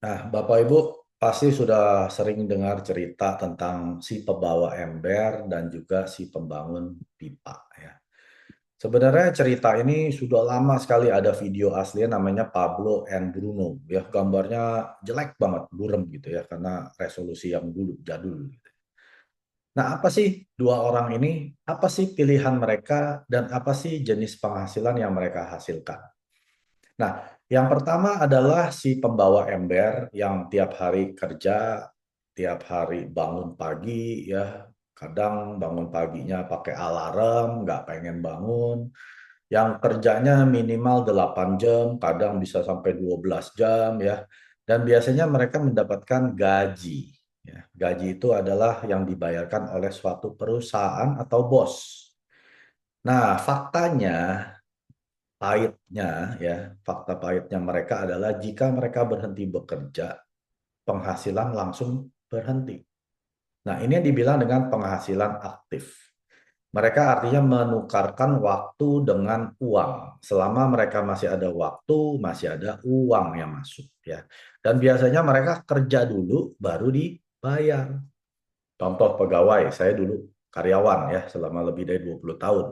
Nah, Bapak Ibu pasti sudah sering dengar cerita tentang si pembawa ember dan juga si pembangun pipa ya. Sebenarnya cerita ini sudah lama sekali ada video aslinya namanya Pablo and Bruno ya. Gambarnya jelek banget, buram gitu ya karena resolusi yang dulu jadul gitu. Nah, apa sih dua orang ini? Apa sih pilihan mereka dan apa sih jenis penghasilan yang mereka hasilkan? Nah, yang pertama adalah si pembawa ember yang tiap hari kerja, tiap hari bangun pagi ya, kadang bangun paginya pakai alarm, nggak pengen bangun, yang kerjanya minimal 8 jam, kadang bisa sampai 12 jam ya. Dan biasanya mereka mendapatkan gaji. Ya. Gaji itu adalah yang dibayarkan oleh suatu perusahaan atau bos. Nah, faktanya pahitnya ya, fakta pahitnya mereka adalah jika mereka berhenti bekerja, penghasilan langsung berhenti. Nah, ini yang dibilang dengan penghasilan aktif. Mereka artinya menukarkan waktu dengan uang. Selama mereka masih ada waktu, masih ada uang yang masuk ya. Dan biasanya mereka kerja dulu baru dibayar. Contoh pegawai, saya dulu karyawan ya selama lebih dari 20 tahun.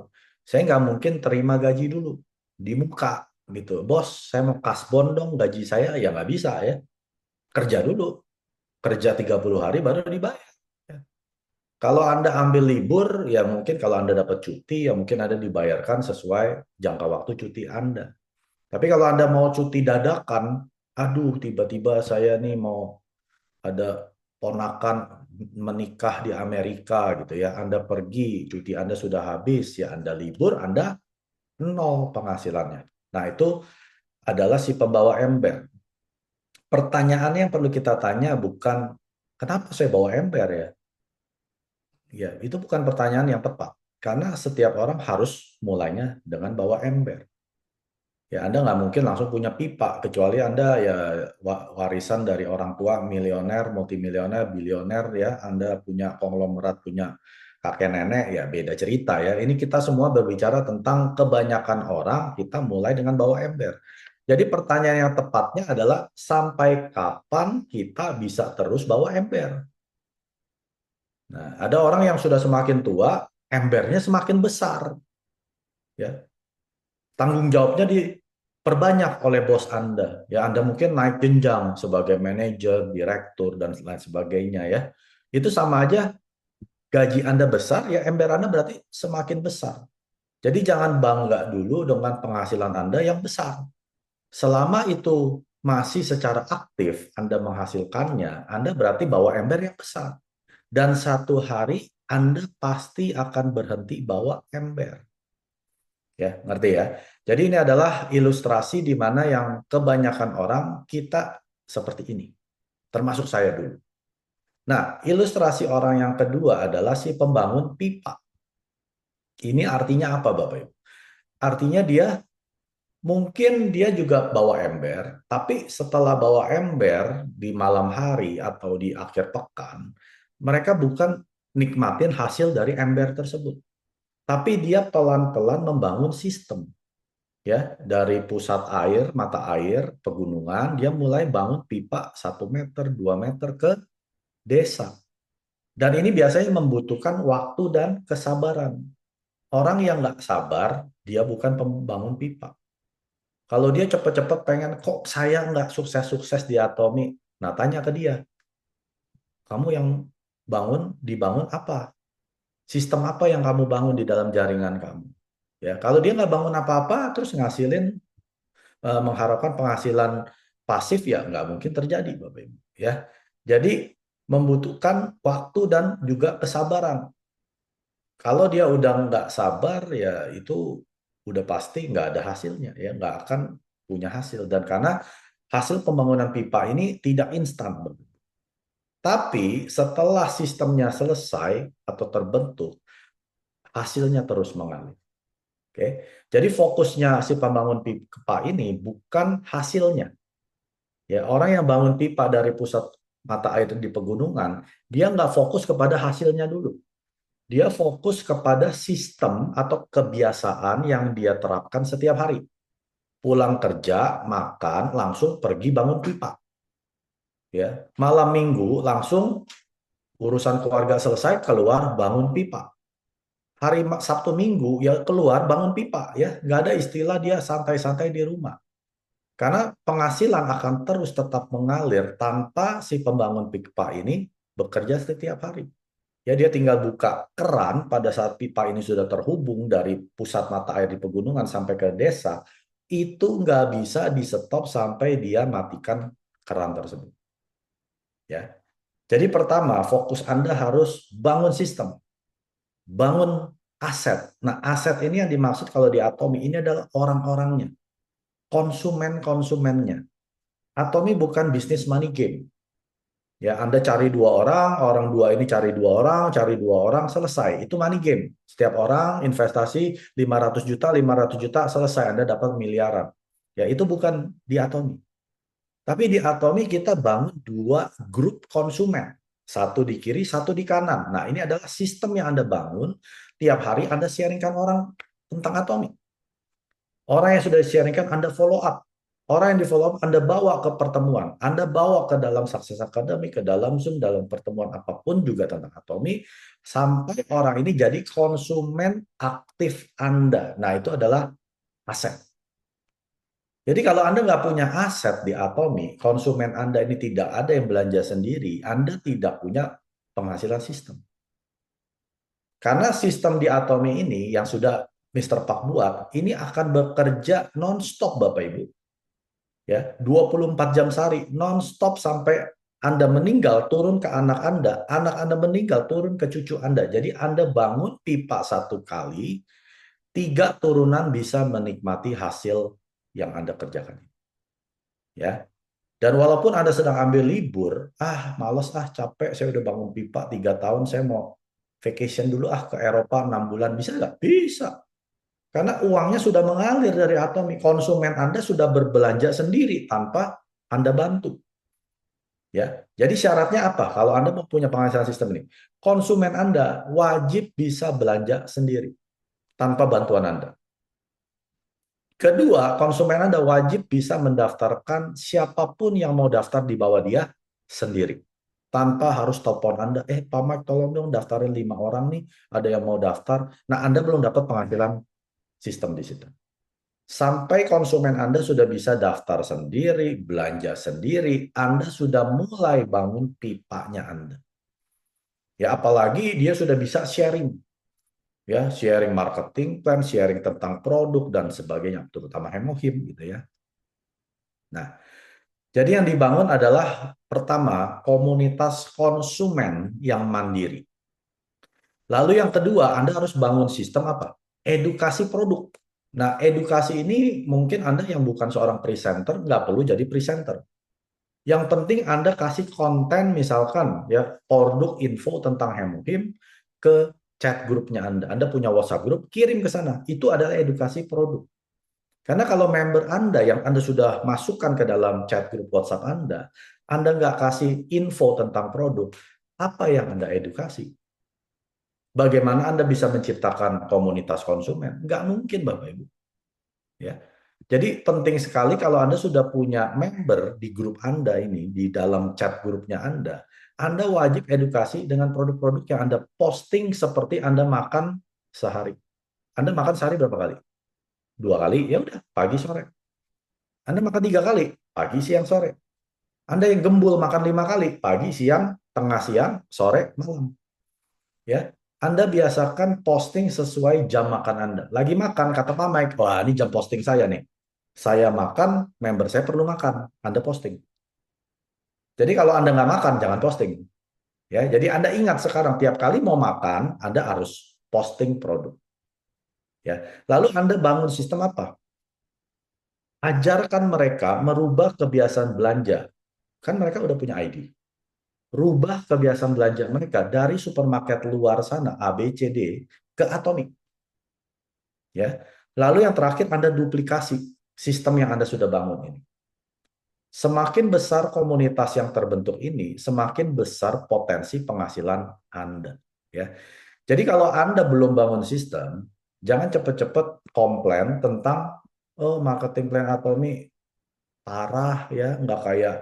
Saya nggak mungkin terima gaji dulu di muka gitu. Bos, saya mau kasbon dong gaji saya. Ya nggak bisa ya. Kerja dulu. Kerja 30 hari baru dibayar. Ya. Kalau Anda ambil libur, ya mungkin kalau Anda dapat cuti, ya mungkin Anda dibayarkan sesuai jangka waktu cuti Anda. Tapi kalau Anda mau cuti dadakan, aduh tiba-tiba saya nih mau ada ponakan menikah di Amerika gitu ya, Anda pergi, cuti Anda sudah habis, ya Anda libur, Anda nol penghasilannya. Nah, itu adalah si pembawa ember. Pertanyaannya yang perlu kita tanya bukan kenapa saya bawa ember ya? Ya, itu bukan pertanyaan yang tepat. Karena setiap orang harus mulainya dengan bawa ember. Ya, Anda nggak mungkin langsung punya pipa, kecuali Anda ya warisan dari orang tua, milioner, multimilioner, bilioner ya, Anda punya konglomerat, punya kakek nenek, ya beda cerita ya. Ini kita semua berbicara tentang kebanyakan orang, kita mulai dengan bawa ember. Jadi pertanyaan yang tepatnya adalah, sampai kapan kita bisa terus bawa ember? Nah, ada orang yang sudah semakin tua, embernya semakin besar. Ya, tanggung jawabnya diperbanyak oleh bos Anda. Ya, Anda mungkin naik jenjang sebagai manajer, direktur, dan lain sebagainya ya. Itu sama aja gaji Anda besar, ya ember Anda berarti semakin besar. Jadi jangan bangga dulu dengan penghasilan Anda yang besar. Selama itu masih secara aktif Anda menghasilkannya, Anda berarti bawa ember yang besar. Dan satu hari Anda pasti akan berhenti bawa ember. Ya, ngerti ya. Jadi ini adalah ilustrasi di mana yang kebanyakan orang kita seperti ini, termasuk saya dulu. Nah, ilustrasi orang yang kedua adalah si pembangun pipa. Ini artinya apa, Bapak Ibu? Artinya mungkin dia juga bawa ember, tapi setelah bawa ember di malam hari atau di akhir pekan, mereka bukan nikmatin hasil dari ember tersebut, tapi dia pelan-pelan membangun sistem. Ya, dari pusat air, mata air, pegunungan, dia mulai bangun pipa 1 meter, 2 meter ke desa. Dan ini biasanya membutuhkan waktu dan kesabaran. Orang yang nggak sabar, dia bukan pembangun pipa. Kalau dia cepat-cepat pengen, kok saya nggak sukses-sukses di Atomi? Nah, tanya ke dia, kamu yang dibangun apa? Sistem apa yang kamu bangun di dalam jaringan kamu? Ya, kalau dia nggak bangun apa-apa, terus ngasilin mengharapkan penghasilan pasif, ya nggak mungkin terjadi, Bapak Ibu. Ya, jadi membutuhkan waktu dan juga kesabaran. Kalau dia udah nggak sabar, ya itu udah pasti nggak ada hasilnya, ya nggak akan punya hasil. Dan karena hasil pembangunan pipa ini tidak instan, Bapak Ibu. Tapi setelah sistemnya selesai atau terbentuk, hasilnya terus mengalir. Oke, jadi fokusnya si pembangun pipa ini bukan hasilnya. Ya, orang yang bangun pipa dari pusat mata air di pegunungan, dia nggak fokus kepada hasilnya dulu. Dia fokus kepada sistem atau kebiasaan yang dia terapkan setiap hari. Pulang kerja, makan, langsung pergi bangun pipa. ya. Malam minggu langsung urusan keluarga selesai, keluar bangun pipa. Hari Sabtu Minggu ya keluar bangun pipa, ya. Nggak ada istilah dia santai-santai di rumah. Karena penghasilan akan terus tetap mengalir tanpa si pembangun pipa ini bekerja setiap hari. Ya, dia tinggal buka keran pada saat pipa ini sudah terhubung dari pusat mata air di pegunungan sampai ke desa, itu nggak bisa di stop sampai dia matikan keran tersebut. Ya, jadi pertama fokus Anda harus bangun sistem, bangun aset. Nah, aset ini yang dimaksud kalau di Atomi ini adalah orang-orangnya, konsumen-konsumennya. Atomi bukan bisnis money game. Ya, Anda cari dua orang, orang dua ini cari dua orang, selesai. Itu money game. Setiap orang investasi 500 juta, 500 juta, selesai. Anda dapat miliaran. Ya, itu bukan di Atomi. Tapi di Atomi kita bangun dua grup konsumen. Satu di kiri, satu di kanan. Nah, ini adalah sistem yang Anda bangun. Tiap hari Anda sharingkan orang tentang Atomi. Orang yang sudah di-sharingkan Anda follow up. Orang yang di follow up Anda bawa ke pertemuan. Anda bawa ke dalam Success Academy, ke dalam Zoom, dalam pertemuan apapun juga tentang Atomi. Sampai orang ini jadi konsumen aktif Anda. Nah, itu adalah aset. Jadi kalau Anda nggak punya aset di Atomi, konsumen Anda ini tidak ada yang belanja sendiri, Anda tidak punya penghasilan sistem. Karena sistem di Atomi ini yang sudah Mr. Pak buat, ini akan bekerja non-stop Bapak Ibu. Ya, 24 jam sehari, non-stop sampai Anda meninggal, turun ke anak Anda meninggal, turun ke cucu Anda. Jadi Anda bangun pipa satu kali, 3 turunan bisa menikmati hasil yang Anda kerjakan. Ya, dan walaupun Anda sedang ambil libur, males capek, saya udah bangun pipa 3 tahun, saya mau vacation dulu ke Eropa 6 bulan, bisa nggak? Bisa. Karena uangnya sudah mengalir dari Atomi. Konsumen Anda sudah berbelanja sendiri tanpa Anda bantu. Ya, jadi syaratnya apa? Kalau Anda mau punya penghasilan sistem ini, konsumen Anda wajib bisa belanja sendiri tanpa bantuan Anda. Kedua, konsumen Anda wajib bisa mendaftarkan siapapun yang mau daftar di bawah dia sendiri. Tanpa harus telepon Anda, Pak Mike tolong dong daftarin 5 orang nih, ada yang mau daftar. Nah, Anda belum dapat penghasilan sistem di situ. Sampai konsumen Anda sudah bisa daftar sendiri, belanja sendiri, Anda sudah mulai bangun pipanya Anda. Ya, apalagi dia sudah bisa sharing. Ya, sharing marketing plan, sharing tentang produk dan sebagainya, terutama Hemohim gitu ya. Nah, jadi yang dibangun adalah pertama, komunitas konsumen yang mandiri. Lalu yang kedua, Anda harus bangun sistem apa? Edukasi produk. Nah, edukasi ini mungkin Anda yang bukan seorang presenter, nggak perlu jadi presenter. Yang penting Anda kasih konten misalkan ya produk info tentang Hemohim ke chat grupnya Anda. Anda punya WhatsApp grup, kirim ke sana. Itu adalah edukasi produk. Karena kalau member Anda yang Anda sudah masukkan ke dalam chat grup WhatsApp Anda nggak kasih info tentang produk, apa yang Anda edukasi? Bagaimana Anda bisa menciptakan komunitas konsumen? Nggak mungkin, Bapak Ibu. Ya. Jadi penting sekali kalau Anda sudah punya member di grup Anda ini, di dalam chat grupnya Anda wajib edukasi dengan produk-produk yang Anda posting seperti Anda makan sehari. Anda makan sehari berapa kali? 2 kali, ya udah, pagi sore. Anda makan 3 kali, pagi siang sore. Anda yang gembul makan 5 kali, pagi siang, tengah siang, sore, malam. Ya, Anda biasakan posting sesuai jam makan Anda. Lagi makan, kata Pak Mike, wah ini jam posting saya nih. Saya makan, member saya perlu makan. Anda posting. Jadi kalau Anda nggak makan, jangan posting. Ya, jadi Anda ingat sekarang tiap kali mau makan, Anda harus posting produk. Ya, lalu Anda bangun sistem apa? Ajarkan mereka merubah kebiasaan belanja. Kan mereka udah punya ID. Rubah kebiasaan belanja mereka dari supermarket luar sana A, B, C, D ke Atomic. Ya. Lalu yang terakhir Anda duplikasi sistem yang Anda sudah bangun ini. Semakin besar komunitas yang terbentuk ini, semakin besar potensi penghasilan Anda. Ya. Jadi kalau Anda belum bangun sistem, jangan cepat-cepat komplain tentang marketing plan Atomi parah ya, nggak kayak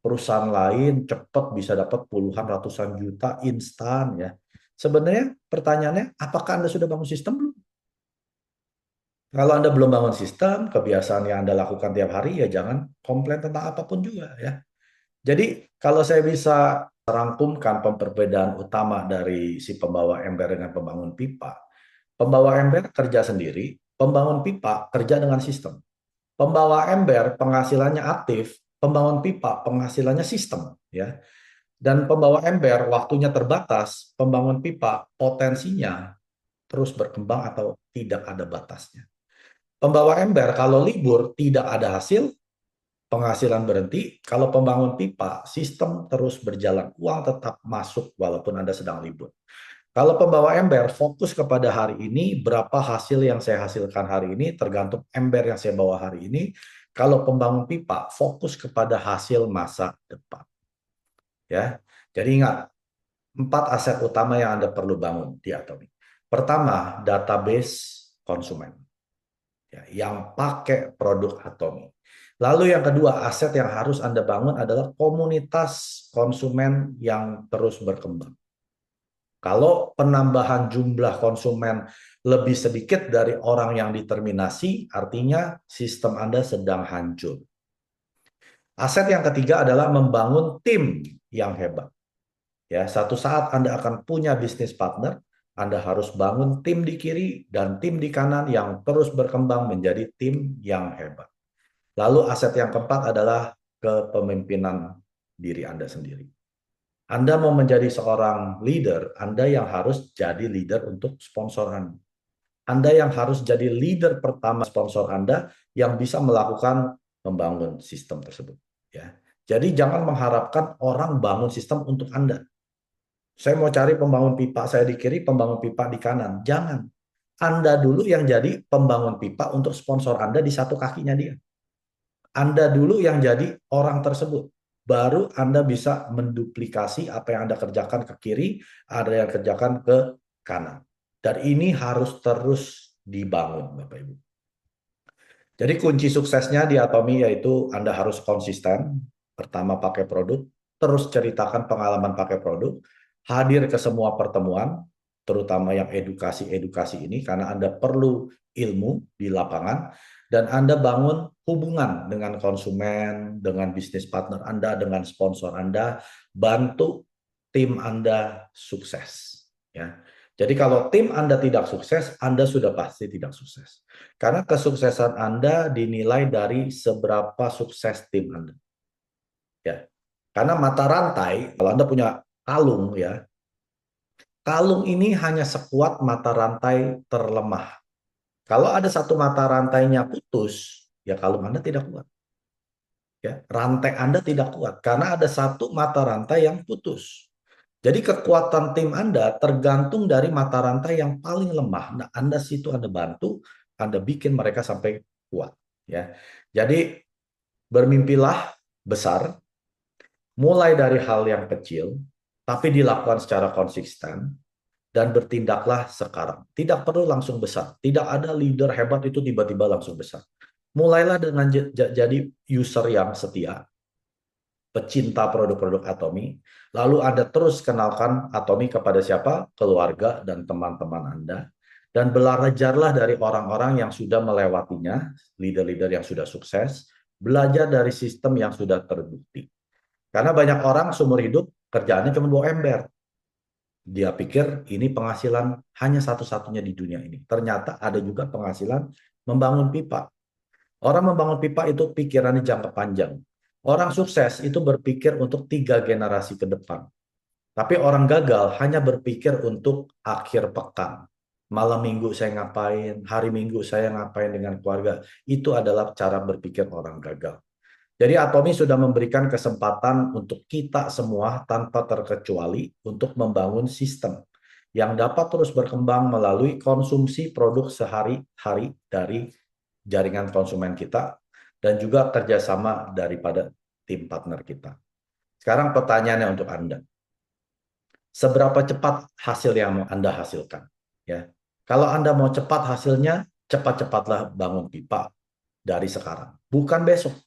perusahaan lain cepat bisa dapat puluhan ratusan juta instan ya. Sebenarnya pertanyaannya, apakah Anda sudah bangun sistem belum? Kalau Anda belum bangun sistem, kebiasaan yang Anda lakukan tiap hari ya jangan komplain tentang apapun juga ya. Jadi kalau saya bisa rangkumkan perbedaan utama dari si pembawa ember dengan pembangun pipa. Pembawa ember kerja sendiri, pembangun pipa kerja dengan sistem. Pembawa ember penghasilannya aktif, pembangun pipa penghasilannya sistem ya. Dan pembawa ember waktunya terbatas, pembangun pipa potensinya terus berkembang atau tidak ada batasnya. Pembawa ember kalau libur tidak ada hasil, penghasilan berhenti. Kalau pembangun pipa, sistem terus berjalan, uang tetap masuk walaupun Anda sedang libur. Kalau pembawa ember fokus kepada hari ini, berapa hasil yang saya hasilkan hari ini tergantung ember yang saya bawa hari ini. Kalau pembangun pipa fokus kepada hasil masa depan. Ya, jadi ingat 4 aset utama yang Anda perlu bangun di Atomi. Pertama, database konsumen ya, yang pakai produk Atomi. Lalu yang kedua, aset yang harus Anda bangun adalah komunitas konsumen yang terus berkembang. Kalau penambahan jumlah konsumen lebih sedikit dari orang yang diterminasi, artinya sistem Anda sedang hancur. Aset yang ketiga adalah membangun tim yang hebat. Ya, satu saat Anda akan punya bisnis partner, Anda harus bangun tim di kiri dan tim di kanan yang terus berkembang menjadi tim yang hebat. Lalu aset yang keempat adalah kepemimpinan diri Anda sendiri. Anda mau menjadi seorang leader, Anda yang harus jadi leader untuk sponsor Anda. Anda yang harus jadi leader pertama sponsor Anda yang bisa melakukan membangun sistem tersebut. Ya. Jadi jangan mengharapkan orang bangun sistem untuk Anda. Saya mau cari pembangun pipa, saya di kiri, pembangun pipa di kanan. Jangan. Anda dulu yang jadi pembangun pipa untuk sponsor Anda di satu kakinya dia. Anda dulu yang jadi orang tersebut. Baru Anda bisa menduplikasi apa yang Anda kerjakan ke kiri, ada yang kerjakan ke kanan. Dan ini harus terus dibangun, Bapak Ibu. Jadi kunci suksesnya di Atomi yaitu Anda harus konsisten. Pertama pakai produk, terus ceritakan pengalaman pakai produk, hadir ke semua pertemuan, terutama yang edukasi-edukasi ini, karena Anda perlu ilmu di lapangan, dan Anda bangun hubungan dengan konsumen, dengan bisnis partner Anda, dengan sponsor Anda, bantu tim Anda sukses. Ya. Jadi kalau tim Anda tidak sukses, Anda sudah pasti tidak sukses. Karena kesuksesan Anda dinilai dari seberapa sukses tim Anda. Ya. Karena mata rantai, kalau Anda punya kalung ya, kalung ini hanya sekuat mata rantai terlemah. Kalau ada satu mata rantainya putus, ya kalung Anda tidak kuat. Ya, rantai Anda tidak kuat karena ada satu mata rantai yang putus. Jadi kekuatan tim Anda tergantung dari mata rantai yang paling lemah. Nah, Anda situ Anda bantu, Anda bikin mereka sampai kuat. Ya, jadi bermimpilah besar, mulai dari hal yang kecil, tapi dilakukan secara konsisten, dan bertindaklah sekarang. Tidak perlu langsung besar. Tidak ada leader hebat itu tiba-tiba langsung besar. Mulailah dengan jadi user yang setia, pecinta produk-produk Atomi, lalu Anda terus kenalkan Atomi kepada siapa? Keluarga dan teman-teman Anda. Dan belajarlah dari orang-orang yang sudah melewatinya, leader-leader yang sudah sukses, belajar dari sistem yang sudah terbukti. Karena banyak orang seumur hidup kerjaannya cuma bawa ember. Dia pikir ini penghasilan hanya satu-satunya di dunia ini. Ternyata ada juga penghasilan membangun pipa. Orang membangun pipa itu pikirannya jangka panjang. Orang sukses itu berpikir untuk 3 generasi ke depan. Tapi orang gagal hanya berpikir untuk akhir pekan. Malam minggu saya ngapain, hari minggu saya ngapain dengan keluarga. Itu adalah cara berpikir orang gagal. Jadi Atomi sudah memberikan kesempatan untuk kita semua tanpa terkecuali untuk membangun sistem yang dapat terus berkembang melalui konsumsi produk sehari-hari dari jaringan konsumen kita dan juga kerjasama daripada tim partner kita. Sekarang pertanyaannya untuk Anda. Seberapa cepat hasil yang mau Anda hasilkan? Ya. Kalau Anda mau cepat hasilnya, cepat-cepatlah bangun pipa dari sekarang. Bukan besok.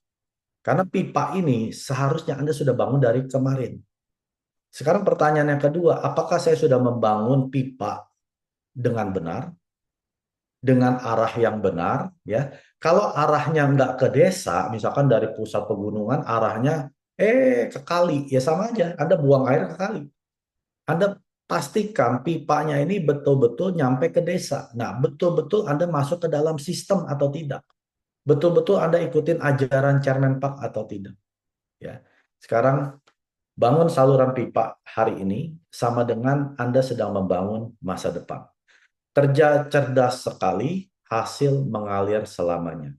Karena pipa ini seharusnya Anda sudah bangun dari kemarin. Sekarang pertanyaan yang kedua, apakah saya sudah membangun pipa dengan benar, dengan arah yang benar, ya? Kalau arahnya nggak ke desa, misalkan dari pusat pegunungan arahnya ke kali, ya sama aja, Anda buang air ke kali. Anda pastikan pipanya ini betul-betul nyampe ke desa. Nah, betul-betul Anda masuk ke dalam sistem atau tidak. Betul-betul Anda ikutin ajaran Chairman Park atau tidak. Ya. Sekarang bangun saluran pipa hari ini sama dengan Anda sedang membangun masa depan. Kerja cerdas sekali, hasil mengalir selamanya.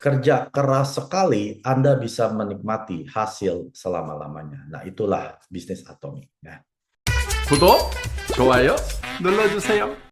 Kerja keras sekali, Anda bisa menikmati hasil selama-lamanya. Nah, itulah bisnis Atomi. Ya. 구독, 좋아요 눌러주세요.